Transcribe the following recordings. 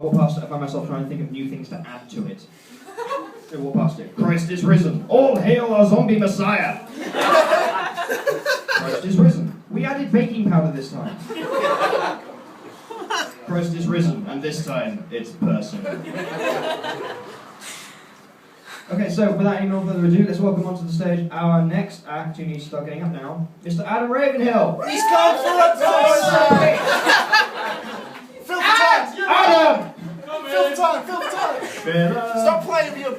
I walk past it, I find myself trying to think of new things to add to it. I walk past it. Christ is risen. All hail our zombie messiah. Christ is risen. We added baking powder this time. Christ is risen, and this time it's person. Okay, so without any more further ado, let's welcome onto the stage our next act, who needs to start getting up now, Mr. Adam Ravenhill. He's come for a person! Fill the time! Adam! Fill the time! Fill the time! Stop playing with your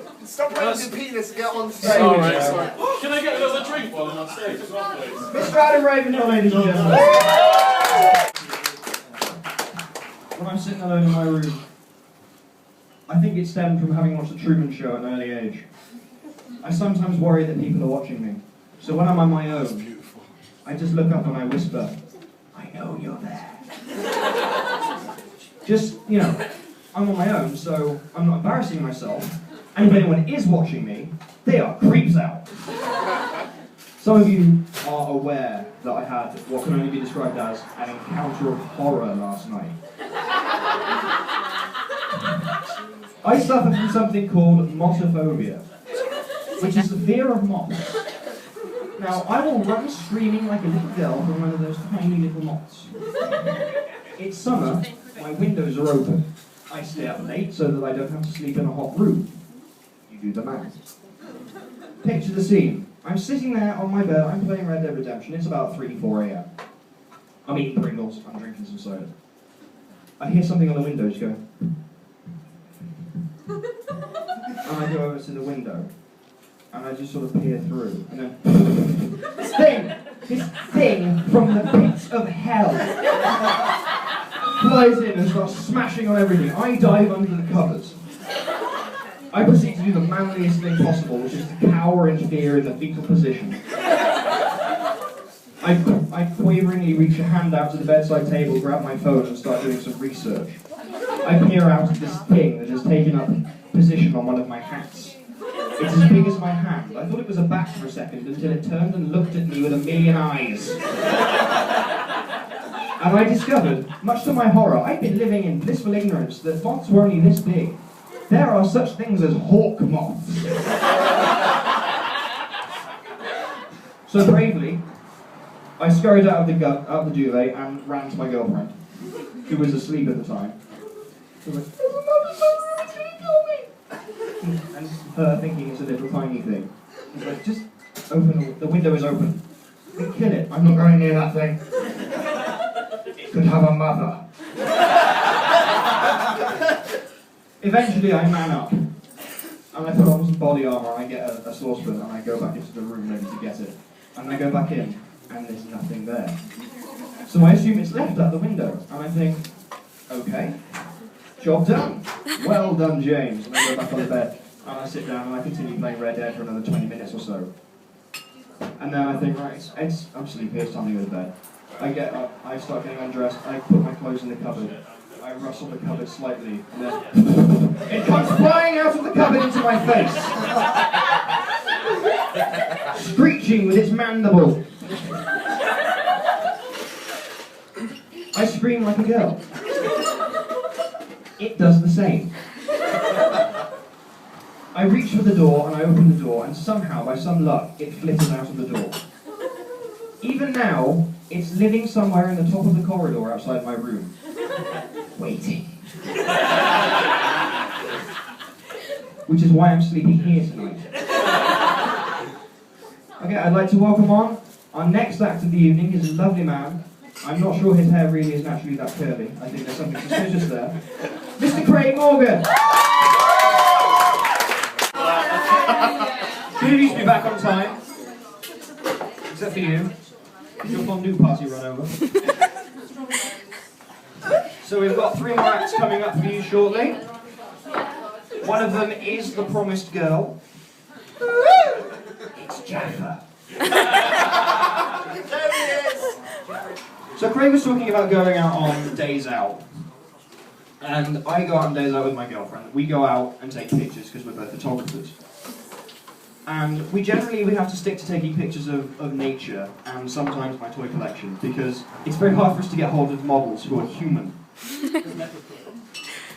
penis and get on the stage. Sorry. Can I get another drink while I'm on stage as well, please? Mr. Adam Ravenhill, ladies and gentlemen. When I'm sitting alone in my room, I think it stemmed from having watched The Truman Show at an early age. I sometimes worry that people are watching me. So when I'm on my own, I just look up and I whisper, I know you're there. Just, you know, I'm on my own, so I'm not embarrassing myself. And if anyone is watching me, they are creeps out. Some of you are aware that I had what can only be described as an encounter of horror last night. I suffer from something called mottophobia, which is the fear of moths. Now, I will run screaming like a little girl from one of those tiny little moths. It's summer, my windows are open. I stay up late so that I don't have to sleep in a hot room. You do the math. Picture the scene. I'm sitting there on my bed, I'm playing Red Dead Redemption, it's about 3, 4 a.m. I'm eating Pringles, I'm drinking some soda. I hear something on the window just going. And I go over to the window, and I just sort of peer through, and then this thing from the pits of hell flies in and starts smashing on everything. I dive under the covers. I proceed to do the manliest thing possible, which is to cower in fear in the fetal position. I quaveringly reach a hand out to the bedside table, grab my phone, and start doing some research. I peer out at this thing that has taken up position on one of my hats. It's as big as my hand. I thought it was a bat for a second until it turned and looked at me with a million eyes. And I discovered, much to my horror, I'd been living in blissful ignorance that moths were only this big. There are such things as hawk moths. So bravely, I scurried out of the duvet and ran to my girlfriend, who was asleep at the time. I was like, "There's a mother somewhere, it's going to kill me!" And her thinking it's a little tiny thing. She's like, just open the window is open. Kill it. I'm not going near that thing. It could have a mother. Eventually I man up. And I put on some body armour and I get a saucepan and I go back into the room ready to get it. And I go back in and there's nothing there. So I assume it's left out the window. And I think, okay. Job done. Well done, James. And I go back on the bed, and I sit down and I continue playing Red Dead for another 20 minutes or so. And then I think, right, I'm sleepy, it's time to go to bed. I get up, I start getting undressed, I put my clothes in the cupboard, I rustle the cupboard slightly, and then it comes flying out of the cupboard into my face, screeching with its mandible. I scream like a girl. It does the same. I reach for the door and I open the door and somehow, by some luck, it flitters out of the door. Even now, it's living somewhere in the top of the corridor outside my room. Waiting. Which is why I'm sleeping here tonight. Okay, I'd like to welcome on our next act of the evening. He's a lovely man. I'm not sure his hair really is naturally that curly. I think there's something suspicious there. Mr. Craig Morgan! Who needs to be back on time? Except for you. Your fondue party run over. So we've got 3 more acts coming up for you shortly. One of them is The Promised Girl. It's Jaffa. There he is! So Craig was talking about going out on days out. And I go out on days out with my girlfriend. We go out and take pictures because we're both photographers. And we have to stick to taking pictures of nature and sometimes my toy collection because it's very hard for us to get hold of models who are human.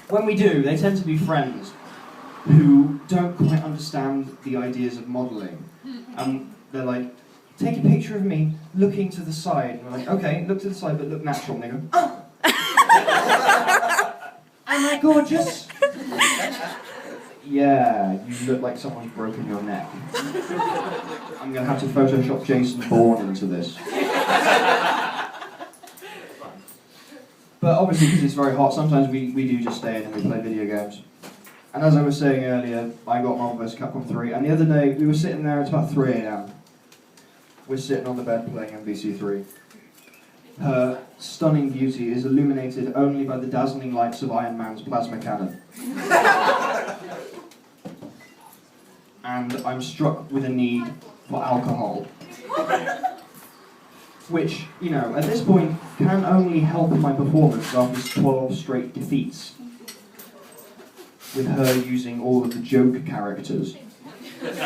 when we do, they tend to be friends who don't quite understand the ideas of modelling. And they're like, take a picture of me looking to the side. And we're like, okay, look to the side, but look natural. And they go, oh! Am I gorgeous? Yeah, you look like someone's broken your neck. I'm going to have to Photoshop Jason Bourne into this. But obviously, because it's very hot, sometimes we do just stay in and we play video games. And as I was saying earlier, I got Marvel vs. Capcom 3, and the other day, we were sitting there, it's about 3 AM. We're sitting on the bed playing MVC3. Her stunning beauty is illuminated only by the dazzling lights of Iron Man's plasma cannon. And I'm struck with a need for alcohol. Which, you know, at this point, can only help my performance after 12 straight defeats. With her using all of the joke characters. And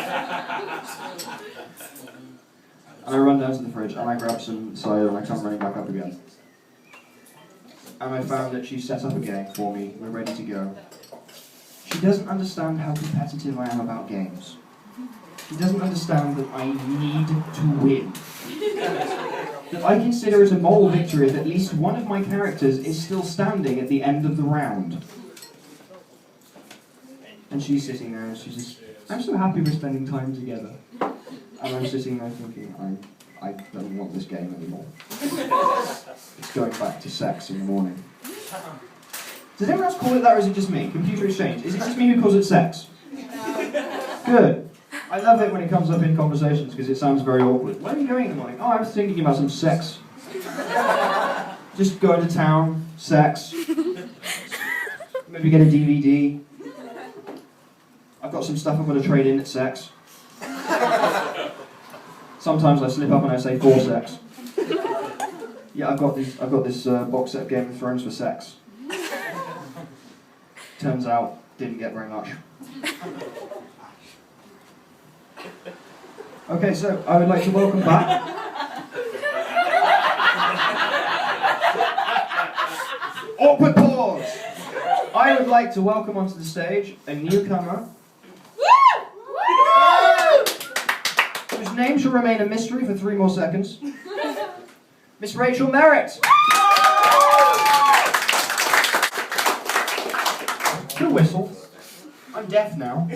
I run down to the fridge and I grab some cider and I come running back up again. And I found that she set up a game for me, we're ready to go. She doesn't understand how competitive I am about games. She doesn't understand that I need to win. That I consider it a moral victory if at least one of my characters is still standing at the end of the round. And she's sitting there and she's just, I'm so happy we're spending time together. And I'm sitting there thinking, I don't want this game anymore. It's going back to sex in the morning. Does anyone else call it that, or is it just me? Computer exchange. Is it just me who calls it sex? Good. I love it when it comes up in conversations because it sounds very awkward. Where are you going in the morning? Oh, I was thinking about some sex. Just going to town, sex. Maybe get a DVD. I've got some stuff I'm going to trade in at sex. Sometimes I slip up and I say for sex. Yeah, I've got this box set of Game of Thrones for sex. Turns out, didn't get very much. Okay, so I would like to welcome back. Awkward pause. I would like to welcome onto the stage a newcomer. Whose name shall remain a mystery for 3 more seconds. Miss Rachel Merritt. Good whistle. I'm deaf now.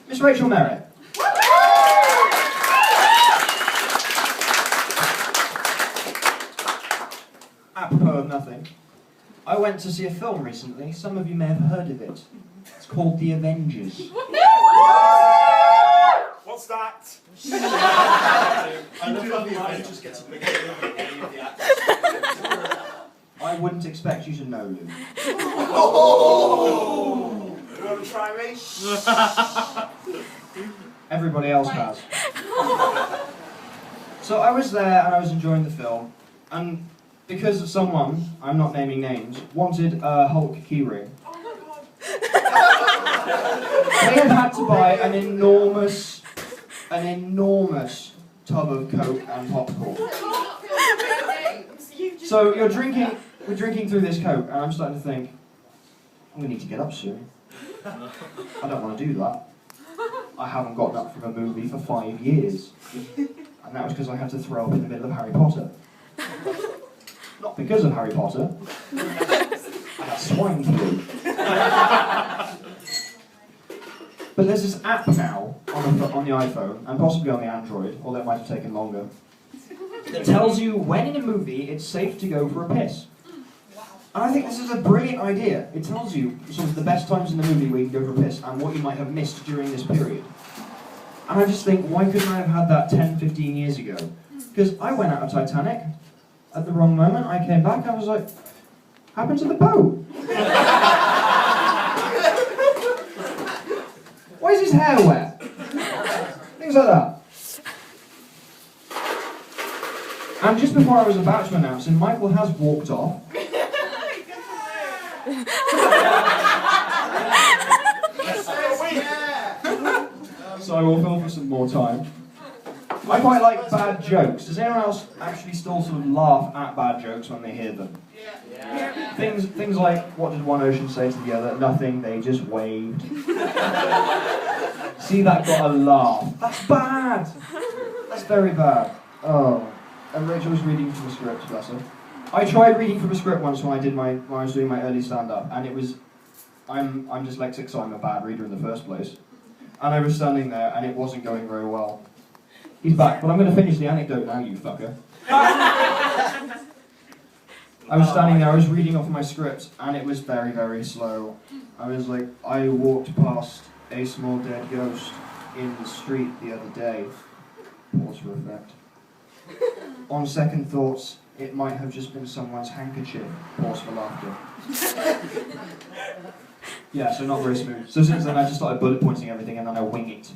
Miss Rachel Merritt. Apropos of nothing, I went to see a film recently. Some of you may have heard of it. It's called The Avengers. What's that? I love the Avengers gets a big deal with any of the actors. I wouldn't expect you to know, Lou. Oh! You want to try me? Everybody else has. So I was there and I was enjoying the film, and because someone, I'm not naming names, wanted a Hulk keyring, they have had to buy an enormous tub of Coke and popcorn. So we're drinking through this Coke, and I'm starting to think, I'm going to need to get up soon. I don't want to do that. I haven't gotten up from a movie for 5 years. And that was because I had to throw up in the middle of Harry Potter. Not because of Harry Potter. I had swine flu. But there's this app now on the iPhone, and possibly on the Android, although it might have taken longer, that tells you when in a movie it's safe to go for a piss. And I think this is a brilliant idea. It tells you sort of the best times in the movie where you can go for a piss and what you might have missed during this period. And I just think, why couldn't I have had that 10, 15 years ago? Because I went out of Titanic at the wrong moment. I came back, I was like, happened to the boat? Why is his hair wet? Things like that. And just before I was about to announce him, Michael has walked off. So I will film for some more time. I quite like bad jokes. Does anyone else actually still sort of laugh at bad jokes when they hear them? Yeah. Things like, what did one ocean say to the other? Nothing, they just waved. See, that got a laugh. That's bad! That's very bad. Oh. And Rachel was reading from a script, bless her. I tried reading from a script once when I was doing my early stand-up, and it was, I'm dyslexic, so I'm a bad reader in the first place. And I was standing there, and it wasn't going very well. He's back, but I'm going to finish the anecdote now, you fucker. I was standing there, I was reading off my script, and it was very, very slow. I was like, I walked past a small dead ghost in the street the other day. Pause for effect. On second thoughts, it might have just been someone's handkerchief. Pause for laughter. Yeah, so not very smooth. So since then I just started bullet pointing everything and then I wing it.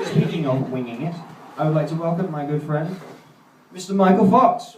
Speaking of winging it, I would like to welcome my good friend, Mr. Michael Fox.